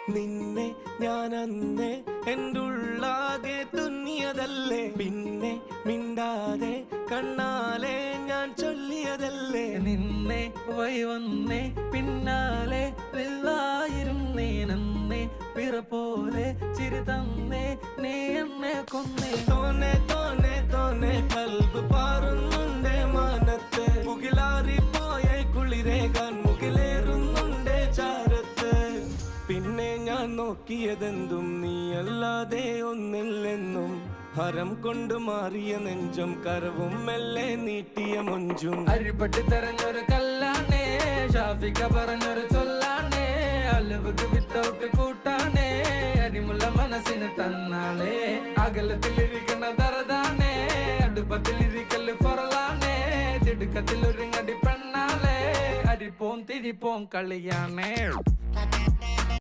നിന്നെ ഞാൻ അന്നേ എൻ്റെ ഉള്ളാകെ തുന്നിയതല്ലേ പിന്നെ മിണ്ടാതെ കണ്ണാലെ ഞാൻ ചൊല്ലിയതല്ലേ നിന്നെ വന്നേ പിന്നാലെ വെള്ളായിരുന്നേ നന്നേ പിറ പോലെ ചിരി തന്നേ നീ എന്നെ കൊന്നേ തോന്നെ തോന്നെ തോന്നെ കൽബ് പാറുന്നുണ്ട് മാനത്ത് മുകിലാറിപ്പോയ കുളിരേകാൻ മുകിലേറുന്നുണ്ട് ചാരത്ത് പിന്നെ ഞാൻ നോക്കിയതെന്തും നീയല്ലാതെ ഒന്നില്ലെന്നും ഹരം കൊണ്ട് മാറിയ നെഞ്ചും കരവും മെല്ലെ നീട്ടിയ മൊഞ്ചും അരിപ്പട്ടി തെരഞ്ഞൊരു കല്ലാണേ ഷാഫിക്ക പറഞ്ഞൊരു ചൊല്ലാണേ അലവുക്ക് വിത്തൗട്ട് കൂട്ടാണേ അരിമുള്ള മനസ്സിന് തന്നാളേ അകലത്തിലിരിക്കണ ദറതാണേ അടുപ്പത്തിലിരിക്കല് പൊറലാണേ തിടുക്കത്തിൽ ഒരുങ്ങടി പെണ്ണാളേ അരിപ്പോം തിരിപ്പോം കളിയാണേ